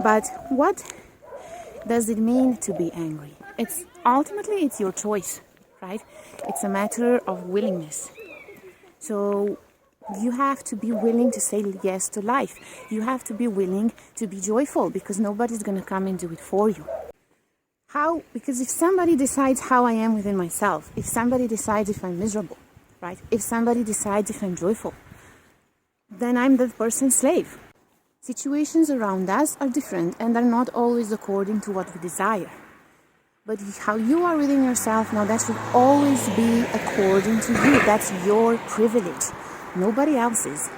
But what does it mean to be angry? It's ultimately your choice, right? It's a matter of willingness. So you have to be willing to say yes to life. You have to be willing to be joyful, because nobody's going to come and do it for you. How? Because if somebody decides how I am within myself, if somebody decides if I'm miserable, right? If somebody decides if I'm joyful, then I'm that person's slave. Situations around us are different and are not always according to what we desire. But how you are within yourself, now that should always be according to you. That's your privilege, nobody else's.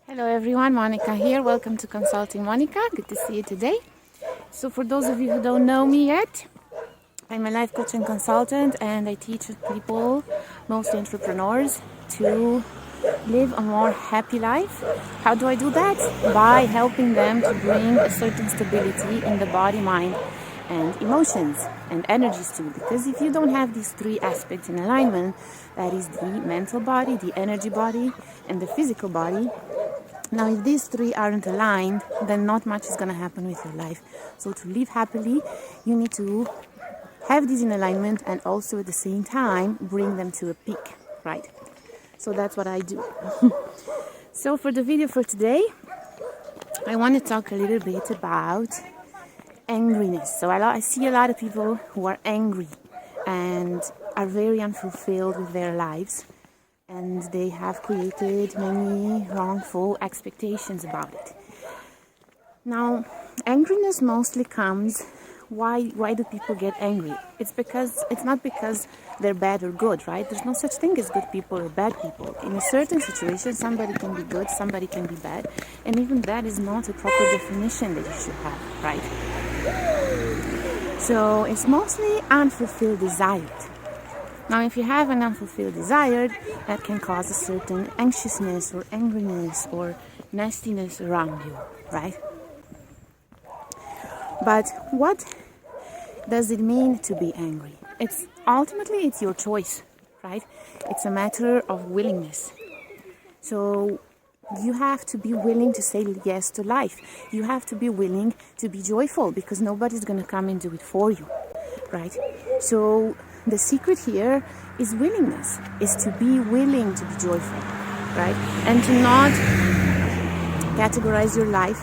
Hello everyone, Monica here. Welcome to Consulting Monica. Good to see you today. So for those of you who don't know me yet, I'm a life coach and consultant, and I teach people, mostly entrepreneurs, to live a more happy life. How do I do that? By helping them to bring a certain stability in the body, mind, and emotions and energies too. Because if you don't have these three aspects in alignment, that is the mental body, the energy body, and the physical body. Now, if these three aren't aligned, then not much is going to happen with your life. So to live happily, you need to have these in alignment and also at the same time bring them to a peak, right? So that's what I do. So for the video for today, I want to talk a little bit about angriness. So I see a lot of people who are angry and are very unfulfilled with their lives, and they have created many wrongful expectations about it. Now, angriness mostly comes, why do people get angry? It's not because they're bad or good, right? There's no such thing as good people or bad people. In a certain situation, somebody can be good, somebody can be bad, and even that is not a proper definition that you should have, right? So it's mostly unfulfilled desire. Now, if you have an unfulfilled desire, that can cause a certain anxiousness or angriness or nastiness around you, right? But what does it mean to be angry? It's ultimately your choice, right? It's a matter of willingness. So you have to be willing to say yes to life. You have to be willing to be joyful, because nobody's going to come and do it for you, right? So the secret here is willingness, is to be willing to be joyful, right? And to not categorize your life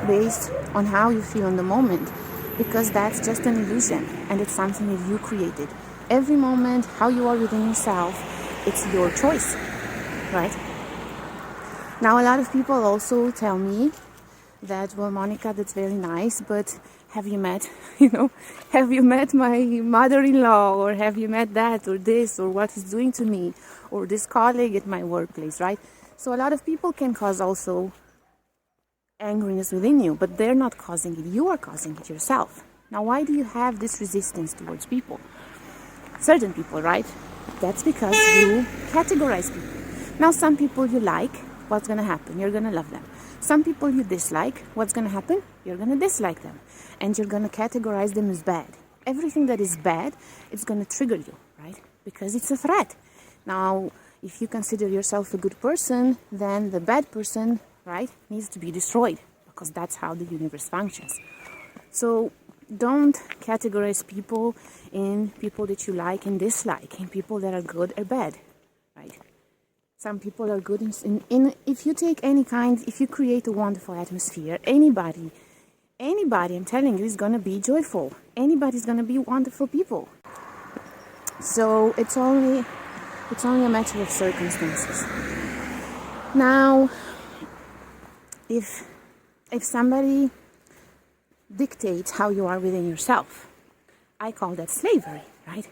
based on how you feel in the moment, because that's just an illusion and it's something that you created. Every moment, how you are within yourself, it's your choice, right? Now, a lot of people also tell me that, well, Monica, that's very nice, but have you met my mother-in-law, or have you met that or this, or what he's doing to me, or this colleague at my workplace, right? So a lot of people can cause also angriness within you, but they're not causing it. You are causing it yourself. Now, why do you have this resistance towards people? Certain people, right? That's because you categorize people. Now, some people you like, what's going to happen? You're going to love them. Some people you dislike, what's going to happen? You're going to dislike them. And you're going to categorize them as bad. Everything that is bad, it's going to trigger you, right? Because it's a threat. Now, if you consider yourself a good person, then the bad person, right, needs to be destroyed, because that's how the universe functions. So don't categorize people in people that you like and dislike, in people that are good or bad, right? Some people are good in if you take any kind, if you create a wonderful atmosphere, anybody, I'm telling you, is going to be joyful. Anybody's going to be wonderful people. So it's only a matter of circumstances. Now, if somebody dictates how you are within yourself, I call that slavery, right?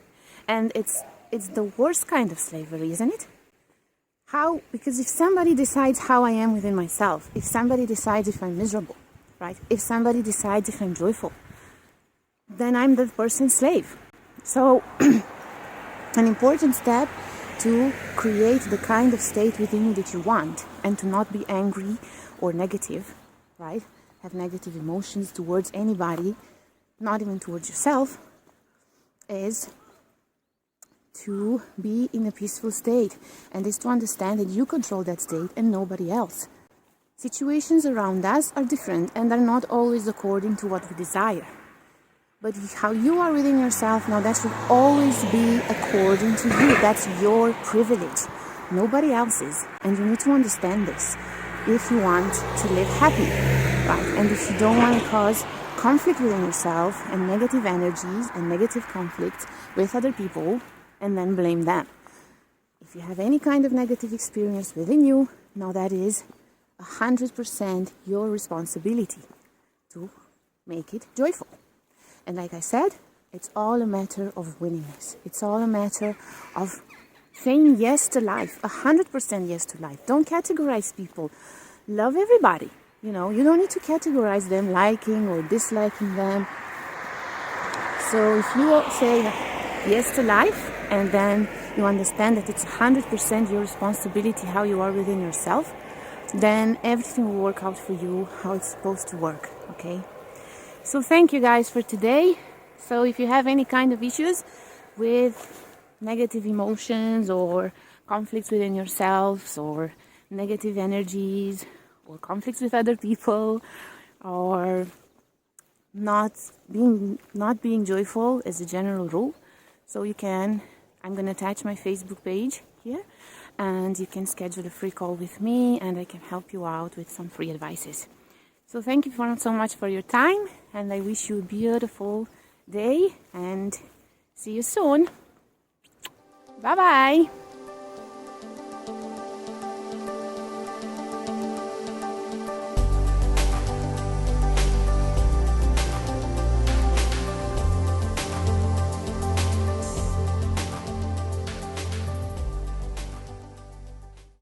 And it's the worst kind of slavery, isn't it? How? Because if somebody decides how I am within myself, if somebody decides if I'm miserable, right? If somebody decides if I'm joyful, then I'm that person's slave. So an important step to create the kind of state within you that you want, and to not be angry or negative, right? Have negative emotions towards anybody, not even towards yourself, is to be in a peaceful state, and is to understand that you control that state and nobody else. Situations around us are different and are not always according to what we desire. But how you are within yourself, now that should always be according to you. That's your privilege, nobody else's. And you need to understand this if you want to live happy, right? And if you don't want to cause conflict within yourself and negative energies and negative conflicts with other people and then blame them. If you have any kind of negative experience within you, now that is 100% your responsibility to make it joyful. And like I said, it's all a matter of willingness. It's all a matter of saying yes to life, 100% yes to life. Don't categorize people. Love everybody. You know, you don't need to categorize them liking or disliking them. So if you say yes to life and then you understand that it's 100% your responsibility how you are within yourself, then everything will work out for you how it's supposed to work, okay? So thank you guys for today. So if you have any kind of issues with negative emotions or conflicts within yourselves or negative energies or conflicts with other people or not being joyful as a general rule, so I'm going to attach my Facebook page here, and you can schedule a free call with me and I can help you out with some free advices. So thank you so much for your time, and I wish you a beautiful day and see you soon. Bye bye.